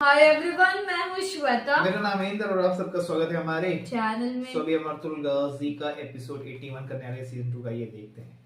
Hi everyone, मैं हूँ श्वेता। मेरा नाम है इंदर और आप सबका स्वागत है हमारे चैनल में। अभी हम अर्तुगरुल गाजी का एपिसोड 81 करने वाले सीजन 2 का, ये देखते हैं।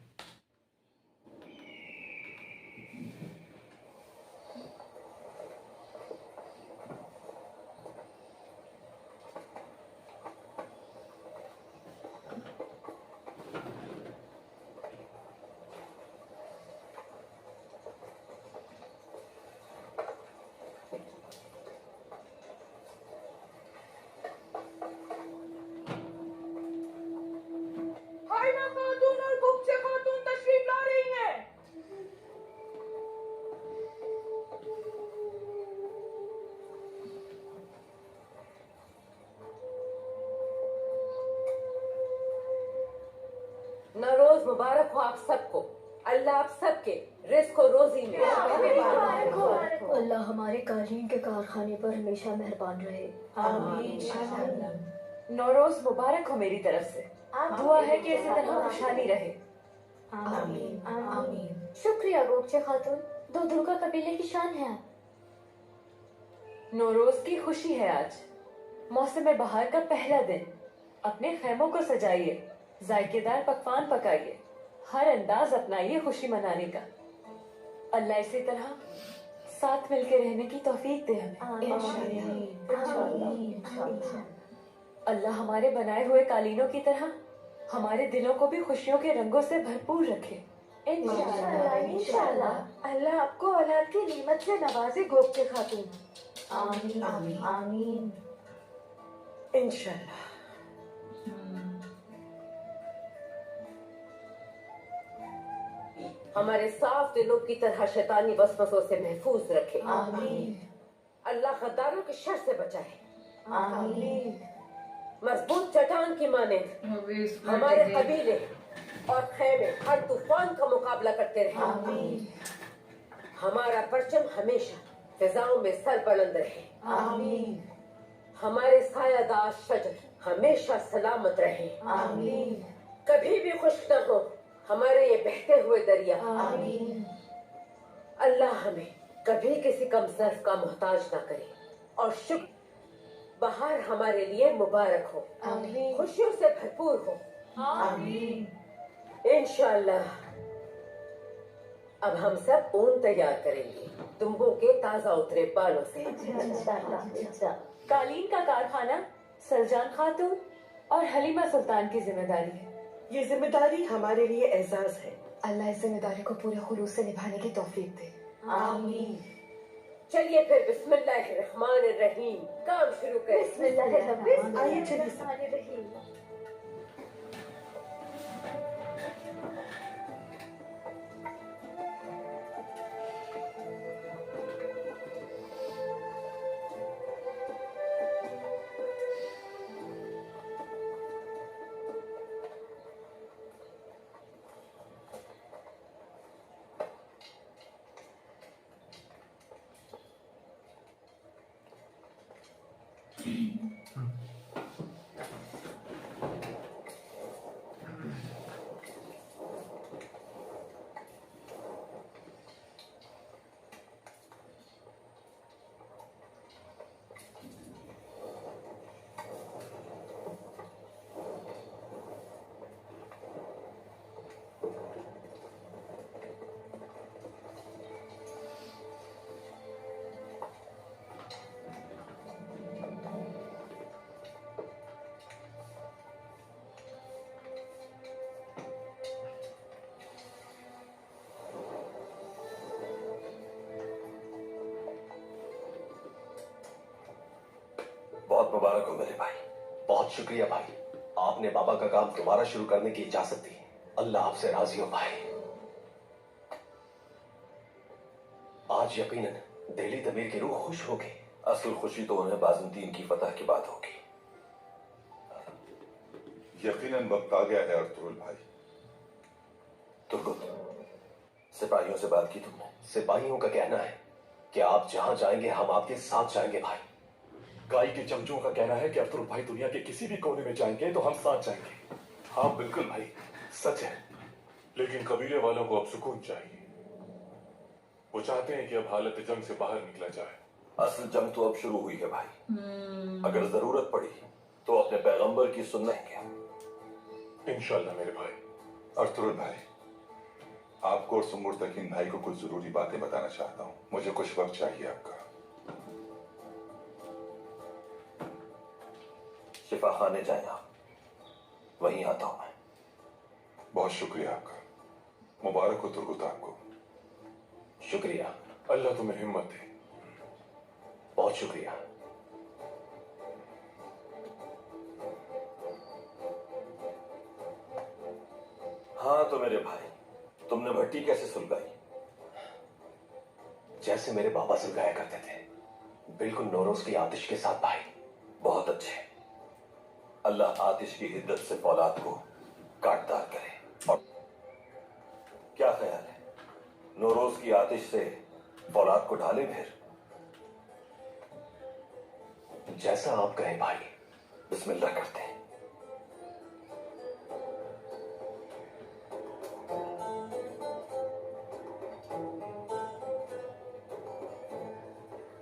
नरोज मुबारक हो आप सबको। अल्लाह आप सबके रिस्क और रोजी में अल्लाह हमारे कालीन के कारखाने पर हमेशा मेहरबान रहे। आमीन। नौरोज मुबारक हो मेरी तरफ से। दुआ है कि इसी तरह खुशहाली रहे। आमीन आमीन। शुक्रिया गोपचे खातून, दो दुर्गा कबीले की शान है आप। नौरोज की खुशी है आज, मौसम बहार का पहला दिन। अपने खैमों को सजाइए, जायकेदार पकवान पकाइए, हर अंदाज अपनाइए खुशी मनाने का। अल्लाह इसी तरह साथ मिलकर रहने की तौफीक दे हमें। अल्लाह हमारे बनाए हुए कालीनों की तरह हमारे दिलों को भी खुशियों के रंगों से भरपूर रखे। इंशाअल्लाह। अल्लाह आपको औलाद की नेमत से नवाजे गोपचे खातून। आमीन आमीन आमीन। इंशाअल्लाह। हमारे साफ दिलों की तरह शैतानी वसवसों से महफूज रखे। आमीन। अल्लाह गद्दारों के शर से बचाए। आमीन। मजबूत चट्टान की मानें हमारे कबीले और खैमे हर तूफान का मुकाबला करते रहे। आमीन। हमारा परचम हमेशा फिजाओं में सर बुलंद रहे। आमीन। हमारे सायादार शजर हमेशा सलामत रहे। आमीन। कभी भी खुश्क न हो हमारे ये बहते हुए दरिया। आमीन। अल्लाह हमें कभी किसी कमसर्फ का मोहताज ना करे और शुक्र बहार हमारे लिए मुबारक हो। आमीन। खुशियों से भरपूर हो। आमीन। इंशाअल्लाह। अब हम सब ऊन तैयार करेंगे दुम्बों के ताजा उतरे बालों से। कालीन का कारखाना सरजान खातून और हलीमा सुल्तान की जिम्मेदारी है। ये जिम्मेदारी हमारे लिए एजाज है। अल्लाह इस जिम्मेदारी को पूरे खुलूस से निभाने की तौफीक दे। आमीन। चलिए फिर बिस्मिल्लाहिर्रहमानिर्रहीम काम शुरू करें। आइए चलिए। बहुत मुबारक हो मेरे भाई। बहुत शुक्रिया भाई, आपने बाबा का काम दोबारा शुरू करने की इजाजत दी। अल्लाह आपसे राजी हो भाई। आज यकीनन दिली दमीर की रूह खुश होगी। असल खुशी तो उन्हें बाजुद्दीन की फतह की बात होगी। यकीनन वक्त आ गया है अर्तुगरुल भाई। तुर्गुत, सिपाहियों से बात की तुमने? सिपाहियों का कहना है कि आप जहां जाएंगे हम आपके साथ जाएंगे भाई। गाय के चमचों का कहना है कि अर्तुगरुल भाई दुनिया के किसी भी कोने में जाएंगे तो हम साथ जाएंगे। हाँ बिल्कुल भाई, सच है। लेकिन कबीले वालों को अब सुकून चाहिए। वो चाहते हैं कि अब हालत जंग से बाहर निकला जाए। असल जंग तो अब शुरू हुई है भाई। अगर जरूरत पड़ी तो अपने पैगंबर की सुनेंगे। इंशाल्लाह मेरे भाई। अर्तुगरुल भाई, आपको और सुंगुर तकीन भाई को कुछ जरूरी बातें बताना चाहता हूँ। मुझे कुछ वक्त चाहिए आपका। शिफा खाने जाए आप, वहीं आता हूं मैं। बहुत शुक्रिया आपका। मुबारक हो तुर्गुत आपको। शुक्रिया। अल्लाह तुम्हें हिम्मत दे। बहुत शुक्रिया। हाँ तो मेरे भाई, तुमने भट्टी कैसे सुलगाई? जैसे मेरे बाबा सुलगाया करते थे, बिल्कुल नौरोज की आतिश के साथ भाई। बहुत अच्छे। अल्लाह आतिश की हिद्दत से फौलाद को काटदार करे। और क्या ख्याल है, नौरोज की आतिश से फौलाद को ढाले फिर? जैसा आप कहें भाई। बिस्मिल्लाह करते हैं।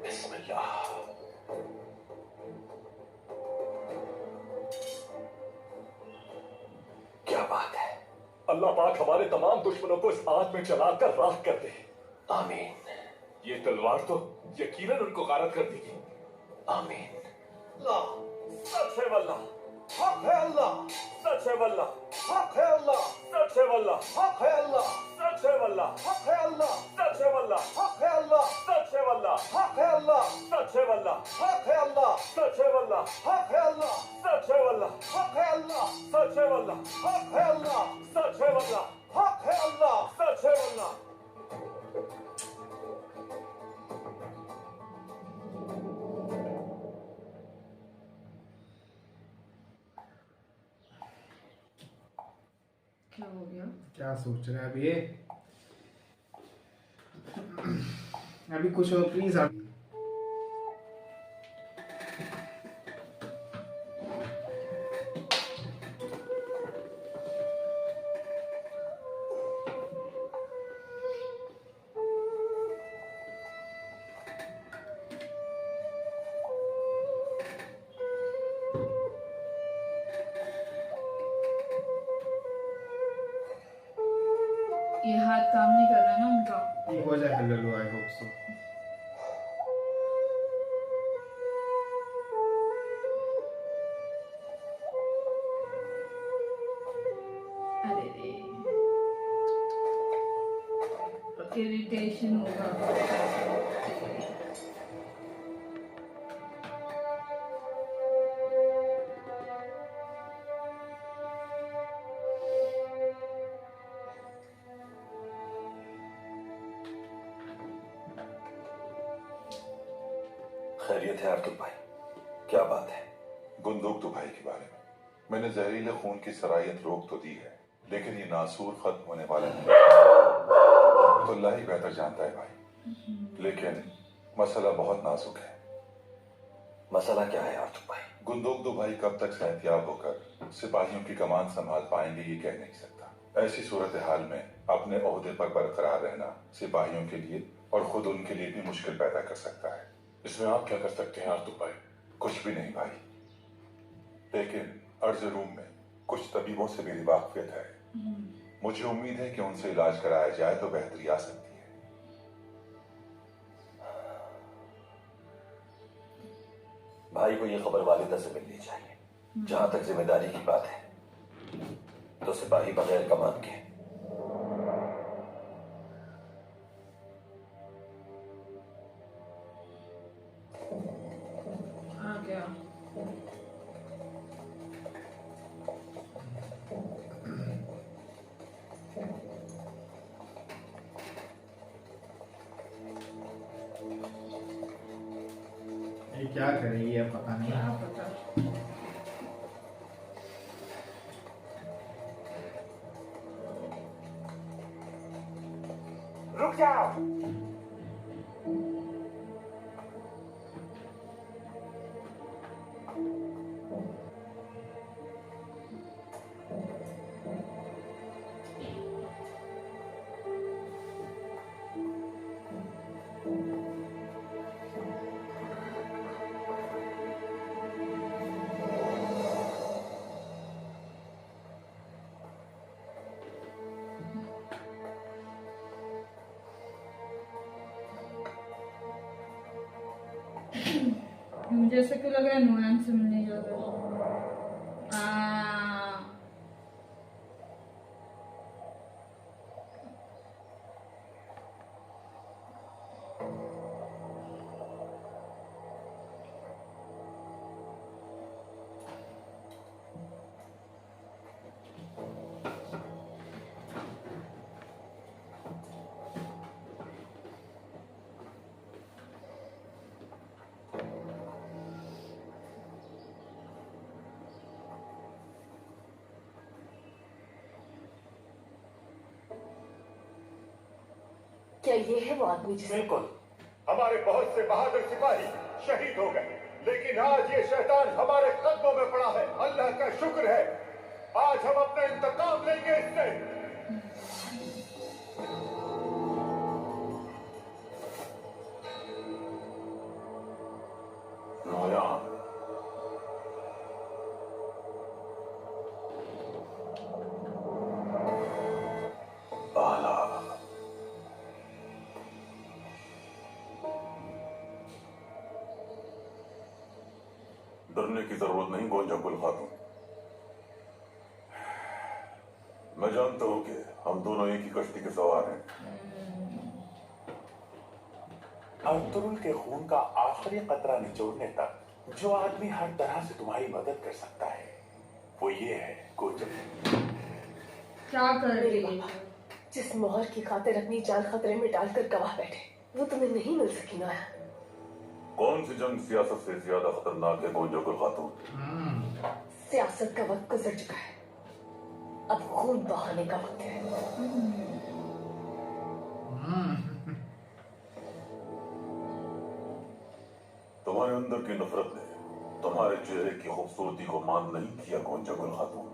बिस्मिल्लाह। क्या बात है। अल्लाह पाक हमारे तमाम दुश्मनों को इस आग में जलाकर राख कर दे। आमीन। ये तलवार तो यकीनन उनको गारत कर देगी। आमीन। सच है वल्लाह। हक है अल्लाह। सच है वल्लाह। हक है अल्लाह। सच है वल्लाह। हक है अल्लाह। सच है वल्लाह। हक है अल्लाह। सच है वल्लाह। हक है अल्लाह। सच है वल्लाह। हक है अल्लाह। सच है वल्लाह। हक है अल्लाह। सच है वल्लाह। हक है अल्लाह। सच है वल्लाह। हक है अल्लाह। सच है वल्लाह। हक है अल्लाह। सच है वल्लाह। हक है अल्लाह। सच है वल्लाह। क्या हो गया? क्या सोच रहा है अभी ये? अभी कुछ और प्लीज आप। ये हाथ काम नहीं कर रहा ना उनका। ये हो जाएगा लल्लू, आई होप सो। अरे रे, इरिटेशन होगा। खैरियत है अर्तुल भाई? क्या बात है? गुंदूक तो भाई के बारे में मैंने जहरीले खून की सरायत रोक तो दी है, लेकिन ये नासूर खत्म होने वाला नहीं। तो अल्लाह ही बेहतर जानता है भाई, लेकिन मसला बहुत नाजुक है। मसला क्या है अर्तुल भाई? गुंदूक दो भाई कब तक सेहतियाब होकर सिपाहियों की कमान संभाल पाएंगे ये कह नहीं सकता। ऐसी सूरत हाल में अपने ओहदे पर बरकरार रहना सिपाहियों के लिए और खुद उनके लिए भी मुश्किल पैदा कर सकता है। इसमें आप क्या कर सकते हैं आर्तुग भाई? कुछ भी नहीं भाई, लेकिन अर्ज रूम में कुछ तबीबों से मेरी वाकफियत है। मुझे उम्मीद है कि उनसे इलाज कराया जाए तो बेहतरी आ सकती है। भाई को ये खबर वालिदा से मिलनी चाहिए। जहां तक जिम्मेदारी की बात है तो सिपाही बगैर कमान के। आ गया। ये क्या करेगी अब पता नहीं। क्या पता। रुक जाओ। मुझे ऐसा क्यों लग रहा है नुआन से मिलने जा रहा है। क्या ये है वो आदमी जिसे बिल्कुल, हमारे बहुत से बहादुर सिपाही शहीद हो गए, लेकिन आज ये शैतान हमारे कदमों में पड़ा है। अल्लाह का शुक्र है, आज हम अपना इंतकाम लेंगे इससे। नौयान, आला, डरने की जरूरत नहीं गोंजा गुल खातून। मैं जानता हूं कि हम दोनों एक ही कश्ती के सवार हैं। अर्तुगरुल के खून का आखिरी कतरा निचोड़ने तक जो आदमी हर तरह से तुम्हारी मदद कर सकता है वो ये है गोजर। क्या कर रही है? जिस मोहर की खातिर अपनी जान खतरे में डालकर गवाह बैठे, वो तुम्हें नहीं मिल सकी ना। कौन सी जंग सियासत से ज्यादा खतरनाक है गोंजा गुल खातून? सियासत का वक्त गुजर चुका है, अब खून बहाने का वक्त है। तुम्हारे अंदर की नफरत ने तुम्हारे चेहरे की खूबसूरती को मान नहीं किया गोंजा गुल खातून।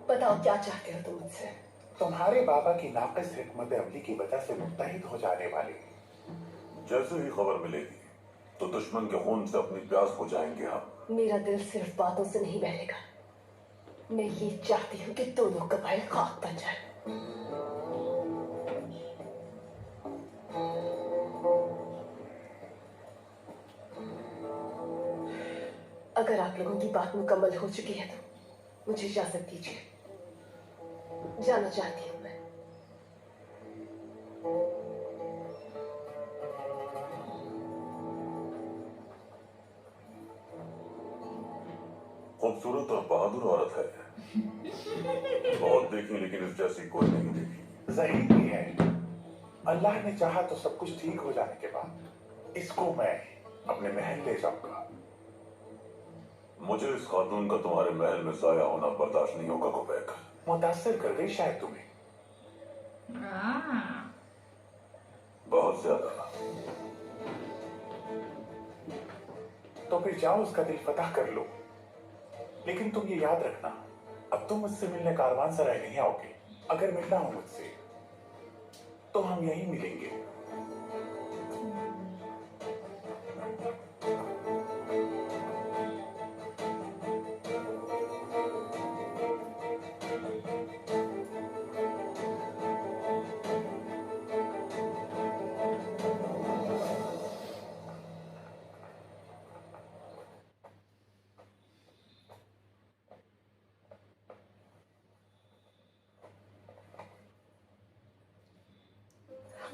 बताओ क्या चाहते हो तुम मुझसे? तुम्हारे बाबा की नाकिस हिकमत अमली की वजह से मुत्तहिद हो जाने वाले जैसे ही खबर मिलेगी तो दुश्मन के खून से अपनी प्यास बुझाएंगे हम। मेरा दिल सिर्फ बातों से नहीं बहलेगा। मैं ये चाहती हूँ कि दोनों कबाइल खाक बन जाए। अगर आप लोगों की बात मुकम्मल हो चुकी है तो मुझे इजाजत दीजिए, जाना चाहती हूँ मैं। खूबसूरत और बहादुर औरत है। बहुत देखी लेकिन इस जैसी कोई नहीं देखी। ज़हीर भी है। अल्लाह ने चाहा तो सब कुछ ठीक हो जाने के बाद इसको मैं अपने महल ले जाऊंगा। मुझे इस खातून का तुम्हारे महल में जाया होना बर्दाश्त नहीं होगा कुबैक। मुतासिर कर गई शायद तुम्हें। बहुत ज्यादा। तो फिर जाओ उसका दिल फतह कर लो, लेकिन तुम ये याद रखना अब तुम मुझसे मिलने कारवान सराय नहीं आओगे। अगर मिलना हो मुझसे तो हम यहीं मिलेंगे।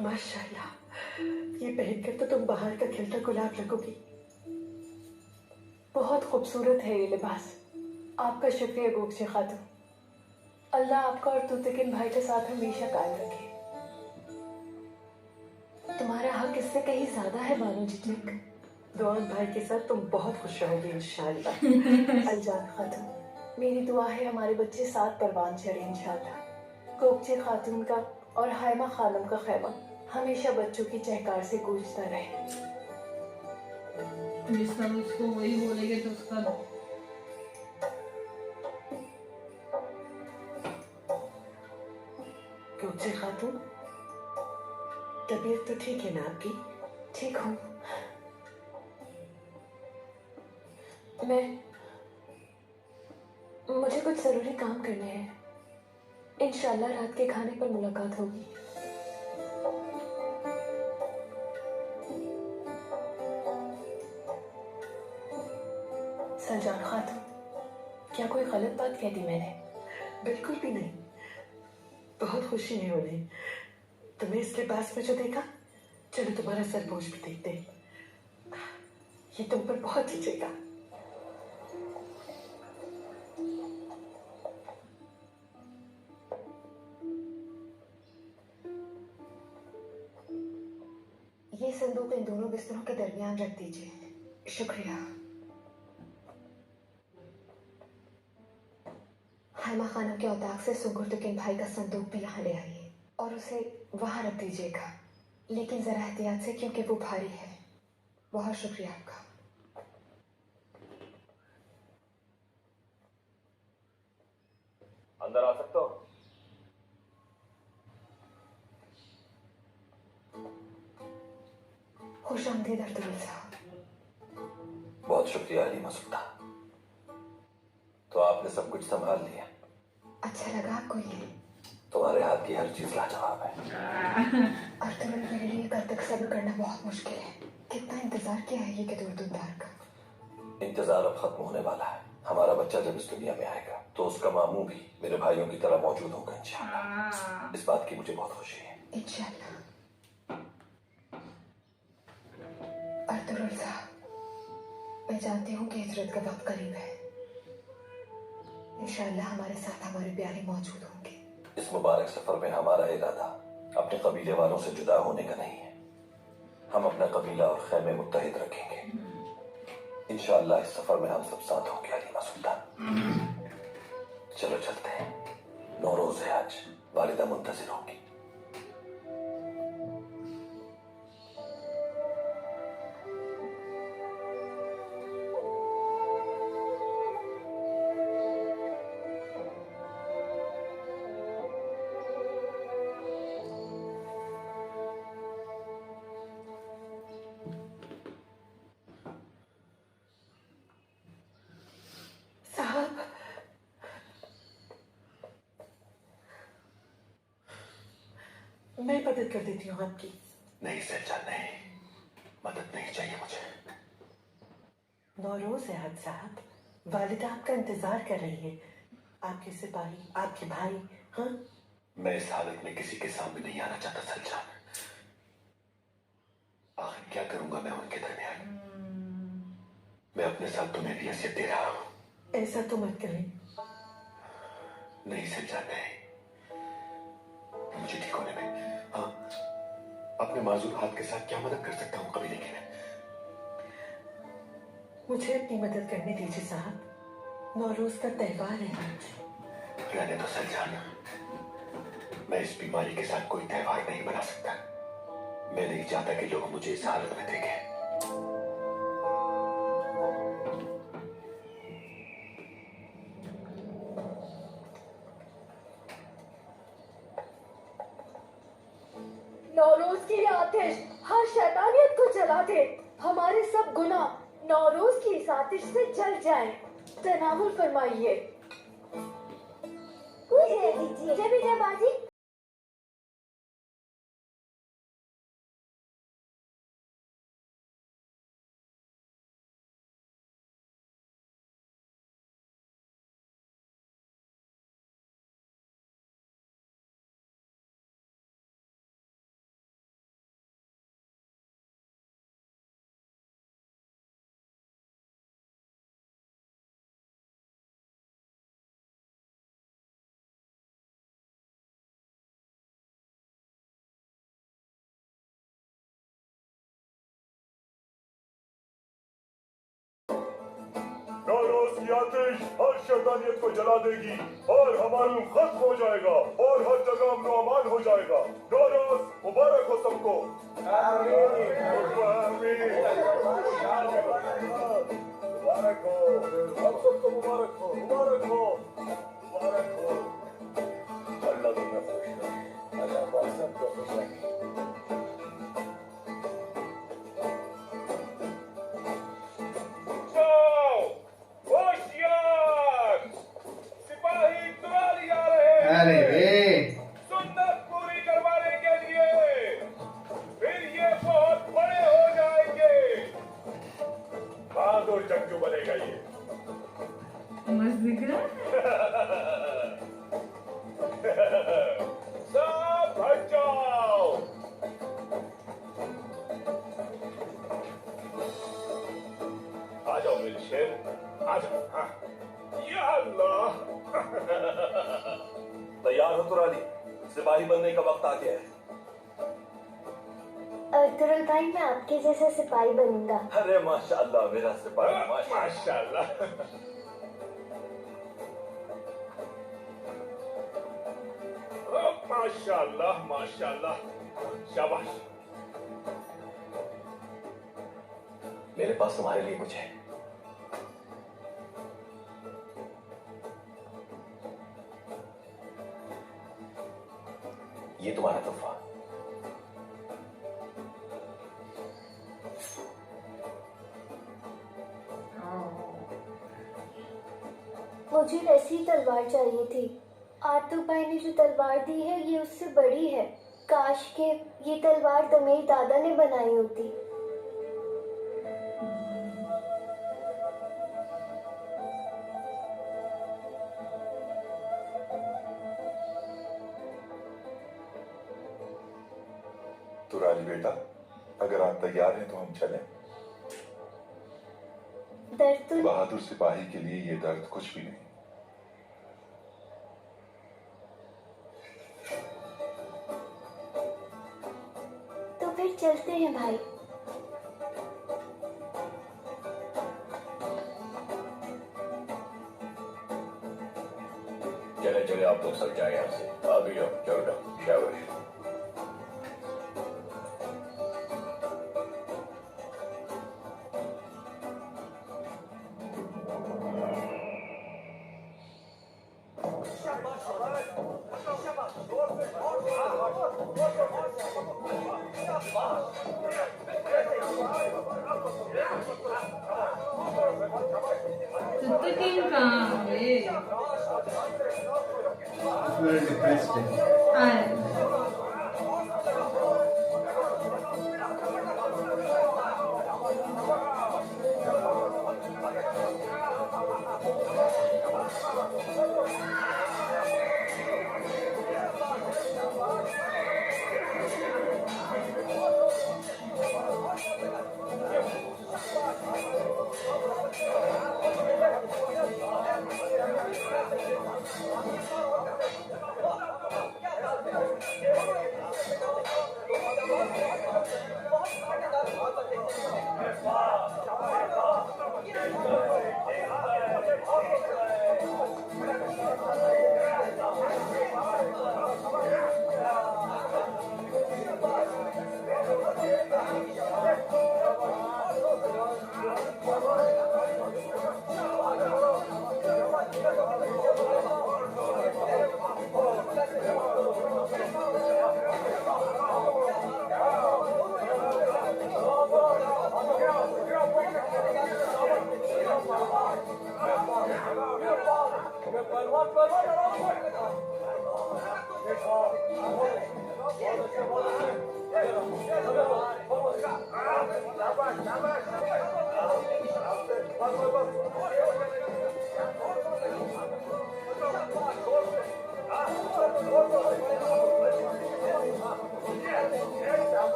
माशाल्लाह, ये पहनकर तो तुम बाहर का खिलता गुलाब लगोगी। बहुत खूबसूरत है ये लिबास। आपका शुक्रिया गोगचे खातून। अल्लाह आपका और तुतकिन भाई के साथ हमेशा कायम रखे। तुम्हारा हक इससे कहीं ज्यादा है मानो जिटिक। दुआन भाई के साथ तुम बहुत खुश रहोगी इंशाल्लाह। अलजान खातून, मेरी दुआ है हमारे बच्चे 7 परवान चढ़े इंशाल्लाह। गोगचे खातून का और हायमा खानम का खैमा हमेशा बच्चों की चहकार से गूंजता रहे। जिसका उसको वही बोलेंगे तो उसका गोगचे खातून, तबीयत तो ठीक है ना आपकी? ठीक हूँ मुझे कुछ जरूरी काम करने हैं। इंशाल्लाह रात के खाने पर मुलाकात होगी। सलजान खातून, क्या कोई गलत बात कह दी मैंने? बिल्कुल भी नहीं। बहुत खुशी है उन्हें। तुम्हें इस लिबास में जो देखा, चलो तुम्हारा सरपोश भी देखते। ये तुम पर बहुत जचेगा। ये संदूक इन दोनों बिस्तरों के दरमियान रख दीजिए। शुक्रिया। हाइमा खानम के औताक से सुगुर्तुकिन भाई का संदूक भी यहाँ ले आइए और उसे वहां रख दीजिएगा, लेकिन जरा एहतियात से क्योंकि वो भारी है। बहुत शुक्रिया आपका। अंदर आ सकता हूँ? खुश आमदीद अर्तुगरुल साहब। बहुत शुक्रिया अली मसूदा। तो आपने सब कुछ संभाल लिया? अच्छा लगा आपको ये? तुम्हारे हाथ की हर चीज लाजवाब है। अर्तुगरुल, मेरे लिए कल तक सब्र करना बहुत मुश्किल है। कितना इंतजार किया है ये के दूरदार का। इंतजार अब खत्म होने वाला है। हमारा बच्चा जब इस दुनिया में आएगा तो उसका मामू भी मेरे भाइयों की तरह मौजूद होगा इंशाअल्लाह। इस बात की मुझे बहुत खुशी है। इंशाअल्लाह। अर्तुगरुल साहब, मैं जानती हूँ कि हिजरत का वक्त करीब है। इंशाअल्लाह हमारे साथ हमारे प्यारे मौजूद होंगे। इस मुबारक सफर में हमारा इरादा अपने कबीले वालों से जुदा होने का नहीं है। हम अपना कबीला और खैमे मुत्तहिद रखेंगे। इंशाअल्लाह इस सफर में हम सब साथ होंगे अलीमा सुल्तान। चलो चलते हैं। नौरोज है आज, वालिदा मुंतजिर होंगी। साहब, मैं मदद कर देती हूँ आपकी। नहीं सलजान, नहीं, मदद नहीं चाहिए मुझे। नौरोज है साहब, वालिदा आपका इंतजार कर रही है। आपके सिपाही, आपके भाई। हाँ, मैं इस हालत में किसी के सामने नहीं आना चाहता सलजान। आखिर क्या करूंगा मैं उनके दरमियान? मैं अपने साथ तुम्हें भी हैसियत दे रहा हूँ। ऐसा तो मत करें। नहीं सलजान, नहीं, मुझे ठीक होने में, हाँ, अपने माजूर हाथ के साथ क्या मदद कर सकता हूँ कबीले की मैं? मुझे अपनी मदद करने दीजिए साहब। नौरोज का त्योहार है आज। रहने दो सलजान, मैं इस बीमारी के साथ कोई त्योहार नहीं मना सकता। मैं नहीं चाहता कि लोग मुझे इस हालत में देखें। नौरोज की ये आतिश हर शैतानियत को जला दे। हमारे सब गुनाह नौरोज की इस आतिश से जल जाएं। तनावुल फरमाइए। जय विजय बाजी। नौरोज की आतिश हर शैतानियत को जला देगी और हमारा खत्म हो जाएगा और हर जगह अमन अमान हो जाएगा। नौरोज मुबारक हो सबको। मुबारक हो, आप सबको मुबारक हो, मुबारक हो, मुबारक हो। अल्लाह तुम्हें खुश रखे, अल्लाह सबको खुश रखे। अरे रे, सुन्नत पूरी करवाने के लिए फिर ये बहुत बड़े हो जाएंगे। बहादुर जंगजू बनेगा ये। शेर, आ जाओ। हाँ, या अल्लाह। तैयार हो तुरानी, सिपाही बनने का वक्त आ गया है। अर्तुगरुल भाई, मैं आपके जैसा सिपाही बनूंगा। अरे माशाअल्लाह मेरा सिपाही, माशाअल्लाह। माशाअल्लाह माशाअल्लाह, शाबाश। मेरे पास तुम्हारे लिए कुछ है। ये तुम्हारा तोहफा। मुझे वैसी तलवार चाहिए थी। आतू भाई ने जो तलवार दी है ये उससे बड़ी है। काश के ये तलवार दमेर दादा ने बनाई होती। तुराली बेटा, अगर आप तैयार हैं तो हम चलें। दर्द तो बहादुर सिपाही के लिए ये दर्द कुछ भी नहीं। तो फिर चलते हैं भाई। चले चले आप लोग सब जाए यहाँ से। आ भी जाओ, चलो जाओ, शाबाश। सिद्दीकीन कहाँ है? Very depressed है। आए।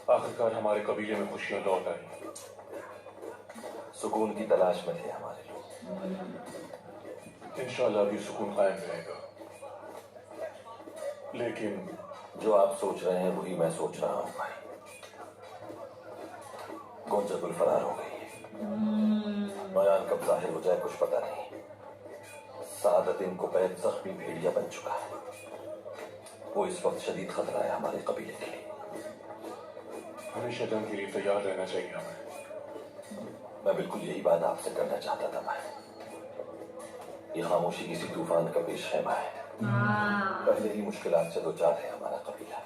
आखिरकार हमारे कबीले में खुशियां लौट आई। सुकून की तलाश में थे हमारे लोग। इंशाल्लाह भी सुकून कायम रहेगा। लेकिन जो आप सोच रहे हैं वही मैं सोच रहा हूँ भाई। गोंजतुल फरार हो गई है। बयान कब जाहिर हो जाए कुछ पता नहीं। सादतिन को पैद जख्मी भेड़िया बन चुका है। वो इस वक्त शदीद खतरा है हमारे कबीले के लिए। हमेशा जंग के लिए तैयार रहना चाहिए हमें। मैं बिल्कुल यही बात आपसे करना चाहता था मैं। ये खामोशी किसी तूफान का पेश खेमा है। पहले ही मुश्किलात से दो चार है हमारा कबीला।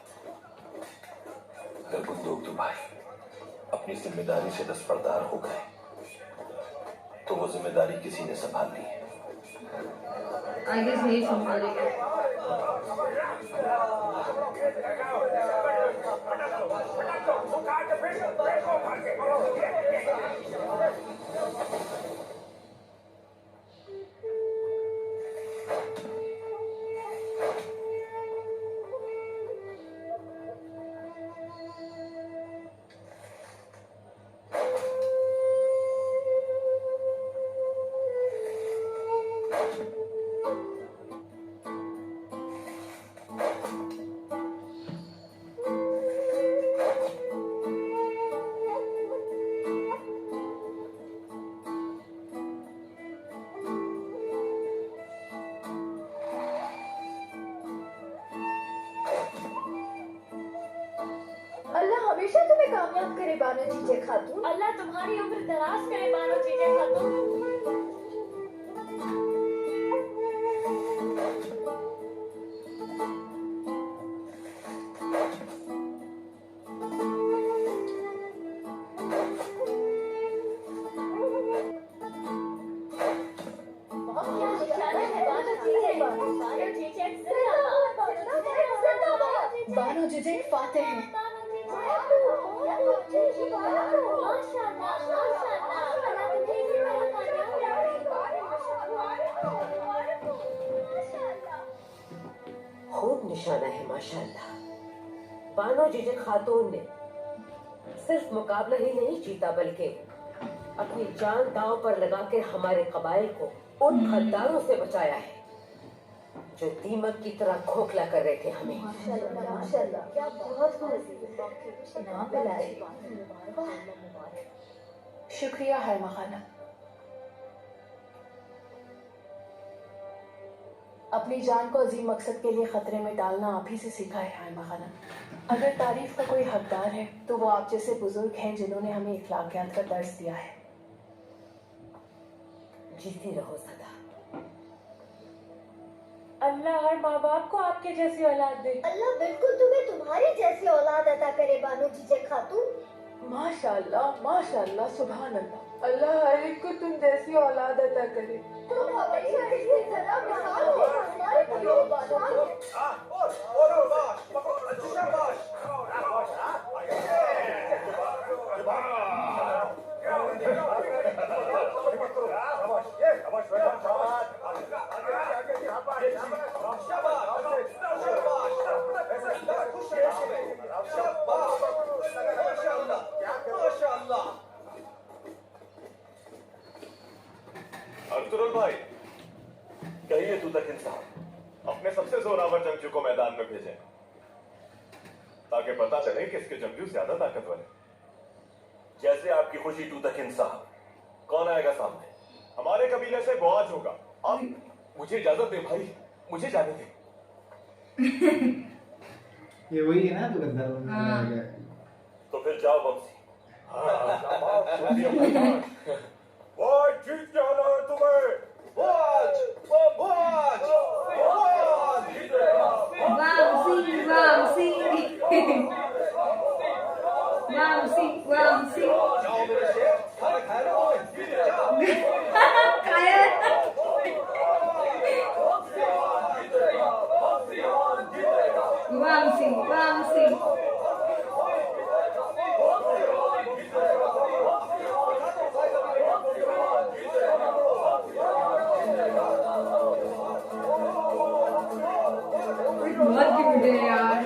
अगर बंदूक तो भाई अपनी जिम्मेदारी से दस्तबरदार हो गए तो वो जिम्मेदारी किसी ने संभाल ली है। आगे से ही संभालेगा। हमेशा तुम्हें कामयाब करे बानो चीजें खातून। अल्लाह तुम्हारी उम्र दराज करे बानो चीजें खातून। बानो जिजेक फाते हैं। खूब निशाना है माशाल्लाह। बानो जीजे खातून ने सिर्फ मुकाबला ही नहीं जीता बल्कि अपनी जान दांव पर लगा के हमारे कबाइल को उन गद्दारों से बचाया है जो दीमक की तरह खोखला कर रहे थे हमें। माशाल्लाह क्या बहुत इनाम मिलाए। शुक्रिया हायमा खाना। अपनी जान को अजीम मकसद के लिए खतरे में डालना आप ही से सीखा है हायमा खाना। अगर तारीफ का कोई हकदार है तो वो आप जैसे बुजुर्ग हैं जिन्होंने हमें इखलाकियात का दर्स दिया है। जीती रहो सदा। अल्लाह हर माँ बाप को आपके जैसी औलाद दे। अल्लाह बिल्कुल तुम्हें तुम्हारी जैसी औलाद अता करे बानो जीजे खातून। माशाल्लाह माशाल्लाह सुभान अल्लाह। अल्लाह हर एक को तुम जैसी औलाद अता करे। तुम हमेशा इसी तरह मिसाल हो हमारे लिए बानो। अर्तुगरुल भाई, कहिए तू तक इंसान अपने सबसे जोरावर जंगजू को मैदान में भेजें ताकि पता चले कि इसके जंगजू ज्यादा ताकतवर है। जैसे आपकी खुशी तू तक इंसान, कौन आएगा सामने? हमारे कबीले से बुआज होगा। आप मुझे इजाजत दे भाई, मुझे जाने दे। ये वही है ना तो गद्दार बन गया। तो फिर जाओ बमसी। वो जीत के आना है तुम्हें। वामसी जाओ मेरे शेर, खाना खाया ना तुम्हें। वामसी बहुत क्यूट है यार।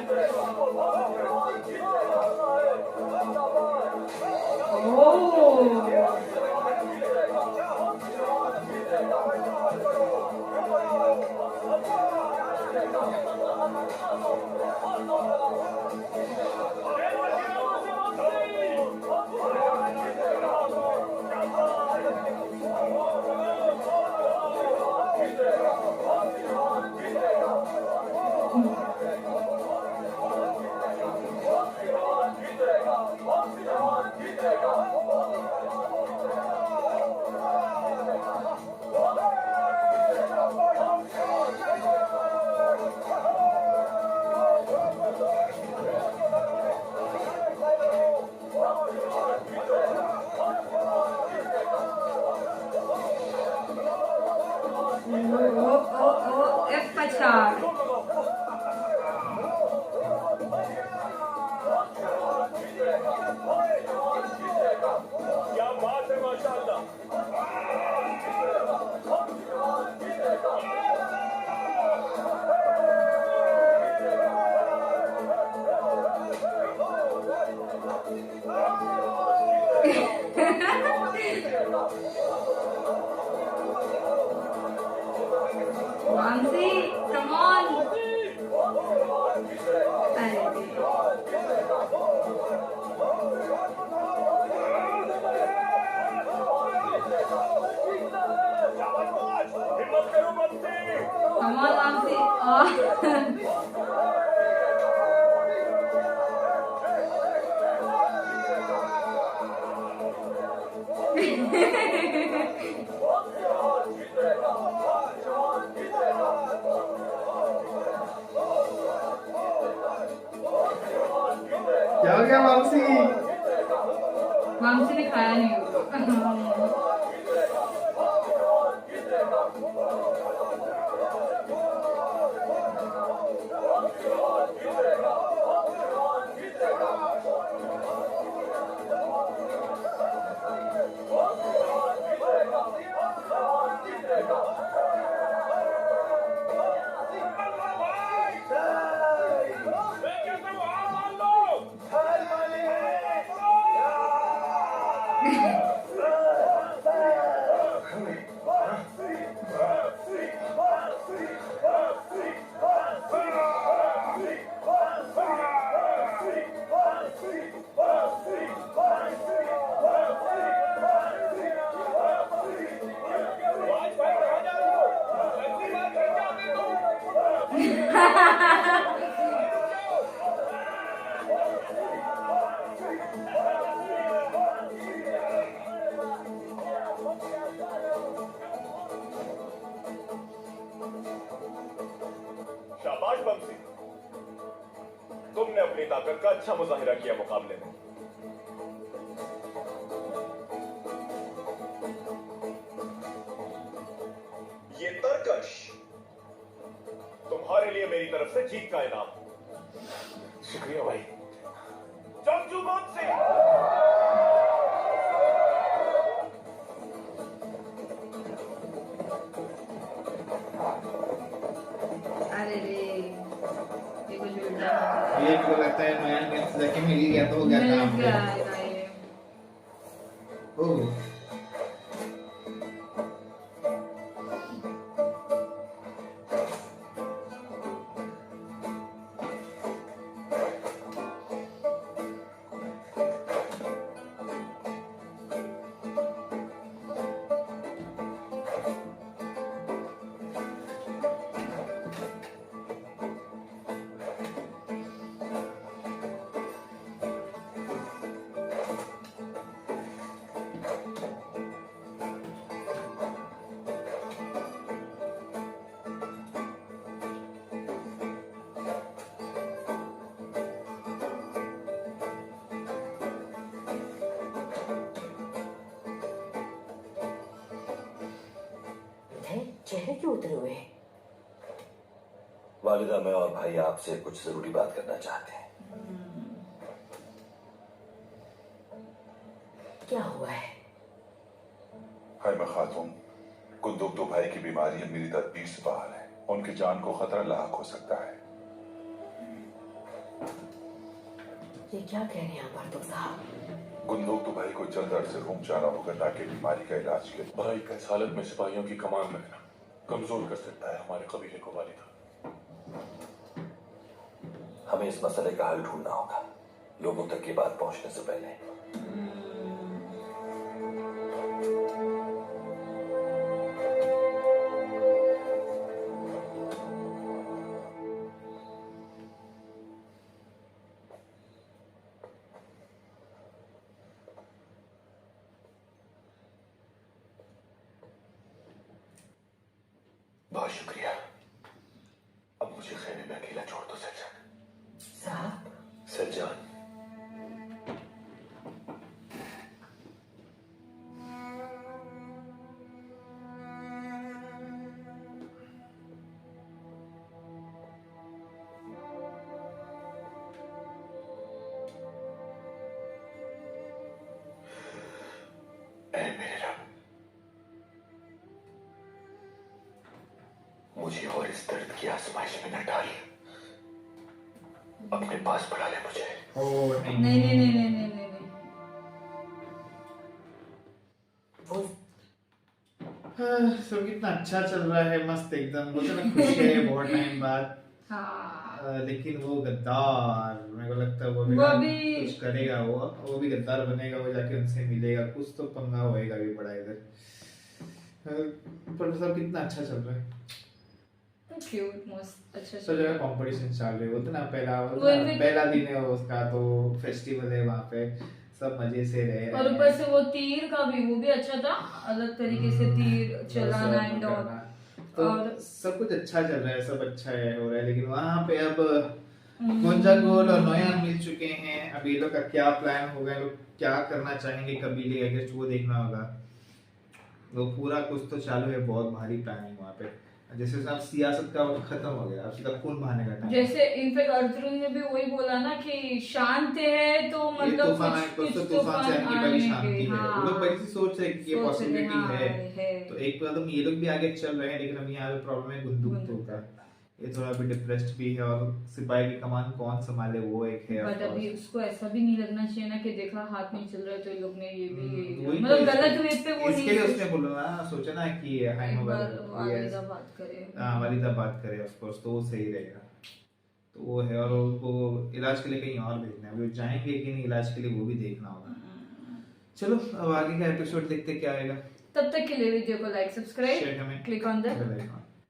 क्या बात है माशाल्लाह। Vamsi come on। हिम्मत करो बमसी। come on Vamsi. क्या हो गया वापसी? वामसी ने खाया नहीं होगा। शाबाश बमसी, तुमने अपनी ताकत का अच्छा मुजाहिरा किया मुकाबले में। ये तरकश तुम्हारे लिए मेरी तरफ से जीत का इनाम। शुक्रिया भाई। जंगजू बमसी, अरे रे ये कुछ उल्टा ये को लगता है नया मैच जाके मिल गया तो हो गया मिल काम। गया ये। ओह चेहरे क्यों उतरे हुए हैं? वालिदा, मैं और भाई आपसे कुछ जरूरी बात करना चाहते हैं। क्या हुआ है? हाय मैं खातून, कुंदुक तो भाई की बीमारी मेरी तदबीर से बाहर है। उनकी जान को खतरा लाक हो सकता है। ये क्या कह रहे हैं आप अर्तुग साहब? कुंदुक तो भाई को जल्द अरसे रूम जाना होगा ताकि बीमारी का इलाज के। भाई का इस हालत में सिपाहियों की कमान में रहना कमजोर कर सकता है हमारे कबीले को वालिदा। हमें इस मसले का हल ढूंढना होगा लोगों तक ये बात पहुंचने से पहले। बहुत शुक्रिया। अब मुझे खेमे में अकेला छोड़ दो सज्जान। साहब, सज्जान, ऐ मेरे रब, मुझे और इस दर्द की आजमाइश में न डाल, अपने पास बुला ले मुझे। नहीं नहीं नहीं नहीं नहीं नहीं नहीं नहीं। वो सब कितना अच्छा चल रहा है, मस्त एकदम। मुझे ना खुशी है बहुत टाइम बाद। हाँ लेकिन वो गद्दार, मेरे को लगता है वो भी कुछ करेगा। वो भी गद्दार बनेगा, वो जाके उनसे मिलेगा, कुछ तो पंगा होएगा भी बड़ा इधर। पर सब कितना अच्छा चल रहा है। क्यूट मस्त अच्छा सब जगह कंपटीशन चल रहे होते ना। पहला दिन है उसका, तो फेस्टिवल है वहाँ पे, सब मजे से रहे। और ऊपर से वो तीर का भी वो भी अच्छा था, अलग तरीके से तीर चलाना एंड ऑल। तो सब कुछ अच्छा चल रहा है, सब अच्छा है हो रहा है। लेकिन वहाँ पे अब कौन मोजागोल और नोयान मिल चुके हैं। अब ये लोग का क्या प्लान होगा, लोग क्या करना चाहेंगे कबीले अगेंस्ट, वो देखना होगा। वो पूरा कुछ तो चालू है, बहुत भारी प्लानिंग वहाँ पे। जैसे अब सियासत का वक्त खत्म हो गया, अब सीधा खून बहाने का टाइम। जैसे इनफैक्ट अर्तुगरुल ने भी वही बोला ना कि शांत है तो मतलब कुछ तो तूफान से आने वाली शांति है। वो लोग पहले से सोच रहे हैं कि ये पॉसिबिलिटी है। तो एक कदम ये लोग भी आगे चल रहे हैं, लेकिन अब यहाँ पे प्रॉब्लम है बंदूक का। ये थोड़ा भी डिप्रेस्ड भी है, और सिपाही की कमान कौन संभाले वो एक है। बट अभी उसको ऐसा भी नहीं लगना चाहिए ना कि देखा हाथ नहीं चल रहा है तो ये लोग ने ये भी मतलब गलत वे पे वो इसके लिए उसने बोला ना, सोचा ना कि वालिदा बात करे। वालिदा बात करे, ऑफ कोर्स, तो वो सही रहेगा। तो वो है, और उनको इलाज के लिए कहीं और भेजना है, वो जाएंगे कि नहीं इलाज के लिए वो भी देखना होगा। चलो अब आगे का एपिसोड देखते क्या आएगा। तब तक के लिए वीडियो को like, subscribe, click on the